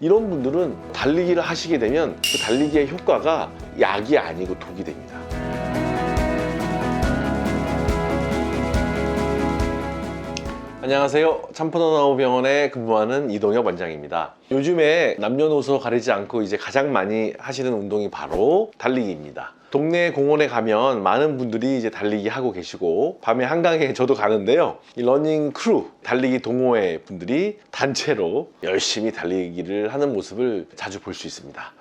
이런 분들은 달리기를 하시게 되면 그 달리기의 효과가 약이 아니고 독이 됩니다. 안녕하세요. 참포너나우병원에 근무하는 이동엽 원장입니다. 요즘에 남녀노소 가리지 않고 이제 가장 많이 하시는 운동이 바로 달리기입니다. 동네 공원에 가면 많은 분들이 이제 달리기 하고 계시고, 밤에 한강에 저도 가는데요, 이 러닝 크루, 달리기 동호회 분들이 단체로 열심히 달리기를 하는 모습을 자주 볼 수 있습니다.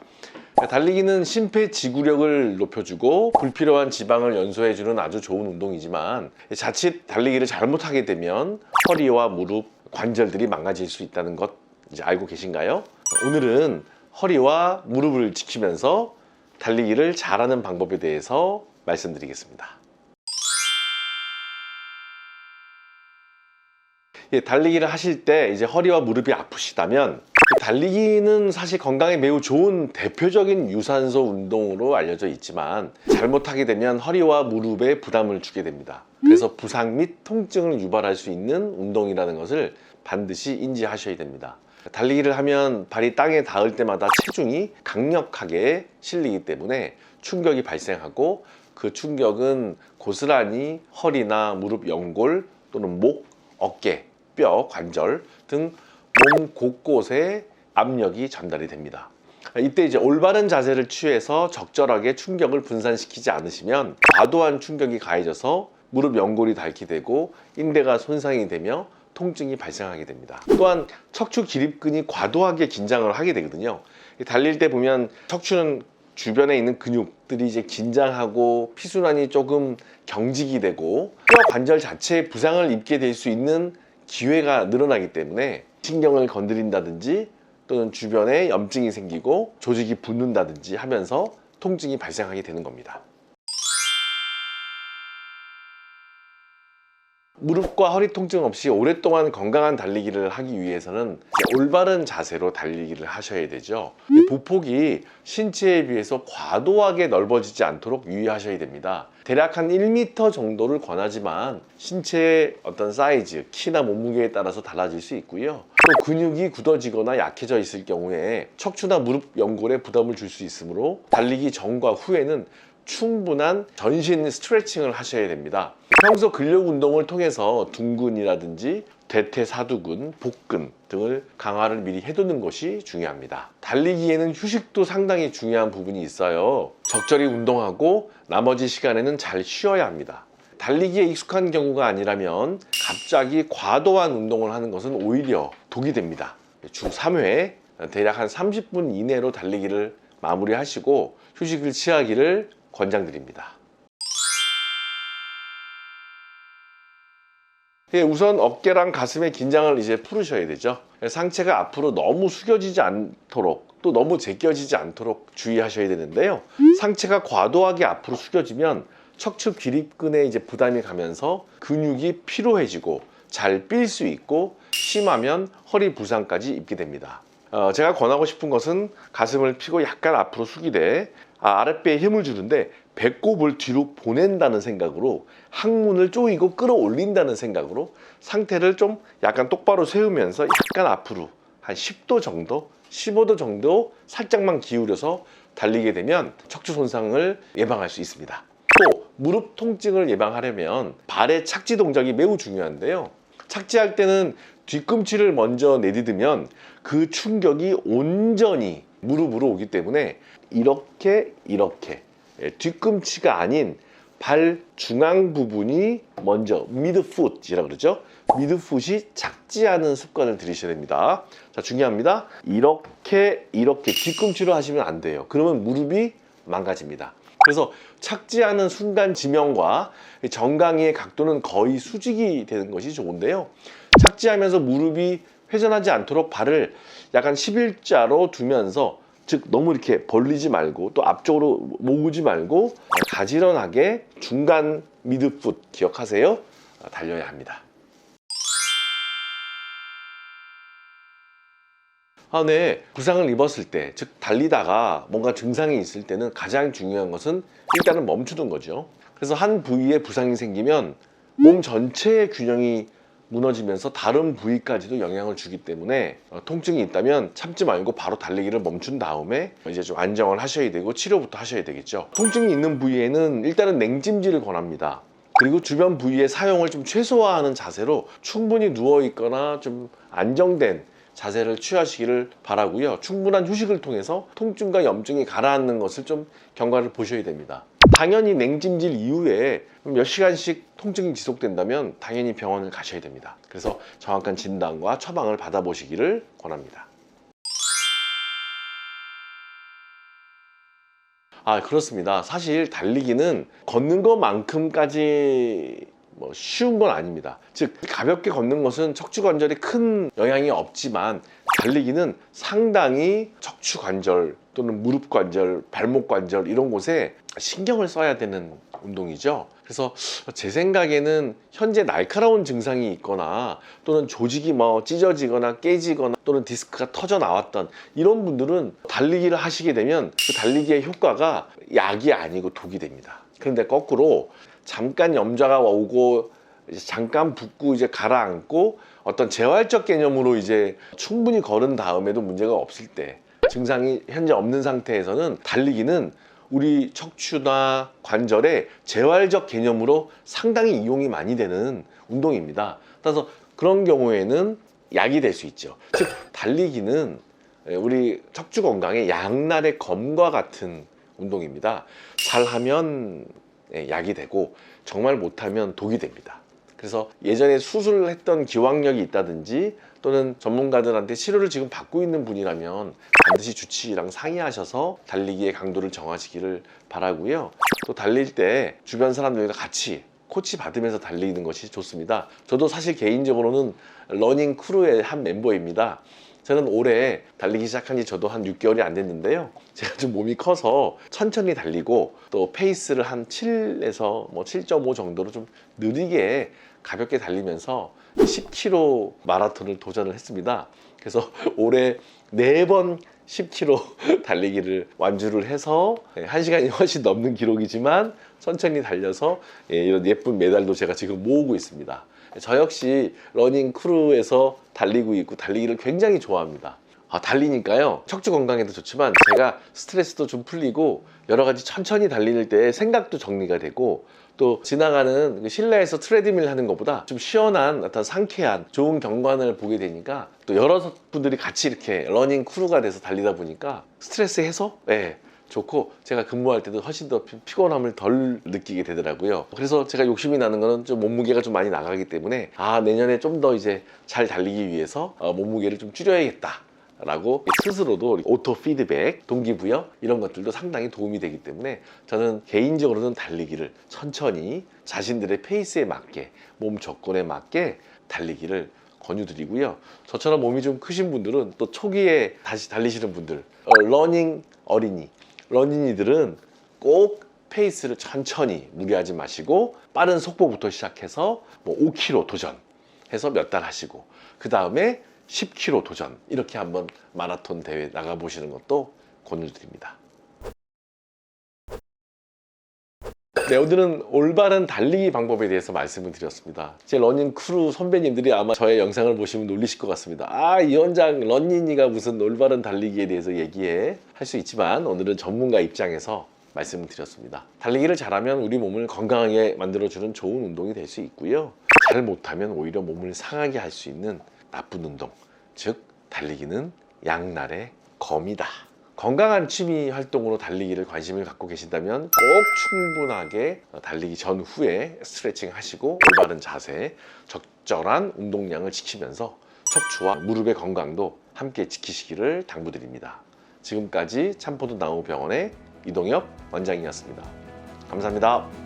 달리기는 심폐지구력을 높여주고 불필요한 지방을 연소해주는 아주 좋은 운동이지만, 자칫 달리기를 잘못하게 되면 허리와 무릎, 관절들이 망가질 수 있다는 것 이제 알고 계신가요? 오늘은 허리와 무릎을 지키면서 달리기를 잘하는 방법에 대해서 말씀드리겠습니다. 달리기를 하실 때 이제 허리와 무릎이 아프시다면, 달리기는 사실 건강에 매우 좋은 대표적인 유산소 운동으로 알려져 있지만, 잘못하게 되면 허리와 무릎에 부담을 주게 됩니다. 그래서 부상 및 통증을 유발할 수 있는 운동이라는 것을 반드시 인지하셔야 됩니다. 달리기를 하면 발이 땅에 닿을 때마다 체중이 강력하게 실리기 때문에 충격이 발생하고, 그 충격은 고스란히 허리나 무릎 연골 또는 목, 어깨, 뼈, 관절 등 몸 곳곳에 압력이 전달이 됩니다. 이때 이제 올바른 자세를 취해서 적절하게 충격을 분산시키지 않으시면 과도한 충격이 가해져서 무릎 연골이 닳게 되고 인대가 손상이 되며 통증이 발생하게 됩니다. 또한 척추 기립근이 과도하게 긴장을 하게 되거든요. 달릴 때 보면 척추는 주변에 있는 근육들이 이제 긴장하고 피순환이 조금 경직이 되고 뼈 관절 자체에 부상을 입게 될 수 있는 기회가 늘어나기 때문에 신경을 건드린다든지 또는 주변에 염증이 생기고 조직이 붓는다든지 하면서 통증이 발생하게 되는 겁니다. 무릎과 허리 통증 없이 오랫동안 건강한 달리기를 하기 위해서는 올바른 자세로 달리기를 하셔야 되죠. 보폭이 신체에 비해서 과도하게 넓어지지 않도록 유의하셔야 됩니다. 대략 한 1m 정도를 권하지만 신체의 어떤 사이즈, 키나 몸무게에 따라서 달라질 수 있고요. 또 근육이 굳어지거나 약해져 있을 경우에 척추나 무릎 연골에 부담을 줄 수 있으므로 달리기 전과 후에는 충분한 전신 스트레칭을 하셔야 됩니다. 평소 근력 운동을 통해서 둔근이라든지 대퇴사두근, 복근 등을 강화를 미리 해두는 것이 중요합니다. 달리기에는 휴식도 상당히 중요한 부분이 있어요. 적절히 운동하고 나머지 시간에는 잘 쉬어야 합니다. 달리기에 익숙한 경우가 아니라면 갑자기 과도한 운동을 하는 것은 오히려 독이 됩니다. 주 3회 대략 한 30분 이내로 달리기를 마무리하시고 휴식을 취하기를 권장드립니다. 우선 어깨랑 가슴의 긴장을 이제 풀으셔야 되죠. 상체가 앞으로 너무 숙여지지 않도록 또 너무 제껴지지 않도록 주의하셔야 되는데요. 상체가 과도하게 앞으로 숙여지면 척추 기립근에 이제 부담이 가면서 근육이 피로해지고 잘 삘 수 있고 심하면 허리 부상까지 입게 됩니다. 제가 권하고 싶은 것은 가슴을 펴고 약간 앞으로 숙이되 아랫배에 힘을 주는데 배꼽을 뒤로 보낸다는 생각으로 항문을 조이고 끌어올린다는 생각으로 상태를 좀 약간 똑바로 세우면서 약간 앞으로 한 10도 정도, 15도 정도 살짝만 기울여서 달리게 되면 척추 손상을 예방할 수 있습니다. 또 무릎 통증을 예방하려면 발의 착지 동작이 매우 중요한데요. 착지할 때는 뒤꿈치를 먼저 내딛으면 그 충격이 온전히 무릎으로 오기 때문에 이렇게 뒤꿈치가 아닌 발 중앙 부분이 먼저 미드풋이라고 그러죠. 미드풋이 착지하는 습관을 들이셔야 됩니다. 자, 중요합니다. 이렇게 뒤꿈치로 하시면 안 돼요. 그러면 무릎이 망가집니다. 그래서 착지하는 순간 지명과 정강이의 각도는 거의 수직이 되는 것이 좋은데요. 착지하면서 무릎이 회전하지 않도록 발을 약간 11자로 두면서, 즉 너무 이렇게 벌리지 말고 또 앞쪽으로 모으지 말고 가지런하게 중간 미드풋 기억하세요. 달려야 합니다. 네. 부상을 입었을 때, 즉 달리다가 뭔가 증상이 있을 때는 가장 중요한 것은 일단은 멈추는 거죠. 그래서 한 부위에 부상이 생기면 몸 전체의 균형이 무너지면서 다른 부위까지도 영향을 주기 때문에 통증이 있다면 참지 말고 바로 달리기를 멈춘 다음에 이제 좀 안정을 하셔야 되고 치료부터 하셔야 되겠죠. 통증이 있는 부위에는 일단은 냉찜질을 권합니다. 그리고 주변 부위의 사용을 좀 최소화하는 자세로 충분히 누워 있거나 좀 안정된 자세를 취하시기를 바라고요. 충분한 휴식을 통해서 통증과 염증이 가라앉는 것을 좀 경과를 보셔야 됩니다. 당연히 냉찜질 이후에 몇 시간씩 통증이 지속된다면 당연히 병원을 가셔야 됩니다. 그래서 정확한 진단과 처방을 받아보시기를 권합니다. 그렇습니다. 사실 달리기는 걷는 것만큼까지 쉬운 건 아닙니다. 즉 가볍게 걷는 것은 척추관절에 큰 영향이 없지만 달리기는 상당히 척추관절 또는 무릎관절, 발목관절 이런 곳에 신경을 써야 되는 운동이죠. 그래서 제 생각에는 현재 날카로운 증상이 있거나 또는 조직이 찢어지거나 깨지거나 또는 디스크가 터져 나왔던 이런 분들은 달리기를 하시게 되면 그 달리기의 효과가 약이 아니고 독이 됩니다. 그런데 거꾸로 잠깐 염좌가 오고 잠깐 붓고 이제 가라앉고 어떤 재활적 개념으로 이제 충분히 걸은 다음에도 문제가 없을 때, 증상이 현재 없는 상태에서는 달리기는 우리 척추나 관절의 재활적 개념으로 상당히 이용이 많이 되는 운동입니다. 따라서 그런 경우에는 약이 될 수 있죠. 즉 달리기는 우리 척추 건강의 양날의 검과 같은 운동입니다. 잘하면 약이 되고 정말 못하면 독이 됩니다. 그래서 예전에 수술을 했던 기왕력이 있다든지 또는 전문가들한테 치료를 지금 받고 있는 분이라면 반드시 주치의랑 상의하셔서 달리기의 강도를 정하시기를 바라고요. 또 달릴 때 주변 사람들과 같이 코치 받으면서 달리는 것이 좋습니다. 저도 사실 개인적으로는 러닝 크루의 한 멤버입니다. 저는 올해 달리기 시작한 지 저도 한 6개월이 안 됐는데요. 제가 좀 몸이 커서 천천히 달리고 또 페이스를 한 7에서 7.5 정도로 좀 느리게 가볍게 달리면서 10km 마라톤을 도전을 했습니다. 그래서 올해 4번 10km 달리기를 완주를 해서 1시간이 훨씬 넘는 기록이지만 천천히 달려서 이런 예쁜 메달도 제가 지금 모으고 있습니다. 저 역시 러닝 크루에서 달리고 있고 달리기를 굉장히 좋아합니다. 달리니까요 척추 건강에도 좋지만 제가 스트레스도 좀 풀리고 여러 가지 천천히 달릴 때 생각도 정리가 되고 또 지나가는 실내에서 트레드밀 하는 것보다 좀 시원한 어떤 상쾌한 좋은 경관을 보게 되니까 또 여러 분들이 같이 이렇게 러닝 크루가 돼서 달리다 보니까 스트레스 해소? 좋고 제가 근무할 때도 훨씬 더 피곤함을 덜 느끼게 되더라고요. 그래서 제가 욕심이 나는 거는 좀 몸무게가 좀 많이 나가기 때문에 내년에 좀 더 이제 잘 달리기 위해서 몸무게를 좀 줄여야겠다 라고 스스로도 오토 피드백, 동기부여 이런 것들도 상당히 도움이 되기 때문에 저는 개인적으로는 달리기를 천천히 자신들의 페이스에 맞게 몸 조건에 맞게 달리기를 권유드리고요. 저처럼 몸이 좀 크신 분들은 또 초기에 다시 달리시는 분들 러닝 러닝이들은 꼭 페이스를 천천히 무리하지 마시고 빠른 속보부터 시작해서 5km 도전해서 몇 달 하시고 그 다음에 10km 도전 이렇게 한번 마라톤 대회 나가보시는 것도 권유드립니다. 오늘은 올바른 달리기 방법에 대해서 말씀을 드렸습니다. 제 러닝 크루 선배님들이 아마 저의 영상을 보시면 놀리실 것 같습니다. 이 원장 런닝이가 무슨 올바른 달리기에 대해서 얘기해 할 수 있지만 오늘은 전문가 입장에서 말씀을 드렸습니다. 달리기를 잘하면 우리 몸을 건강하게 만들어주는 좋은 운동이 될 수 있고요. 잘 못하면 오히려 몸을 상하게 할 수 있는 나쁜 운동, 즉 달리기는 양날의 검이다. 건강한 취미 활동으로 달리기를 관심을 갖고 계신다면 꼭 충분하게 달리기 전후에 스트레칭 하시고 올바른 자세, 적절한 운동량을 지키면서 척추와 무릎의 건강도 함께 지키시기를 당부드립니다. 지금까지 참포도 나우병원의 이동엽 원장이었습니다. 감사합니다.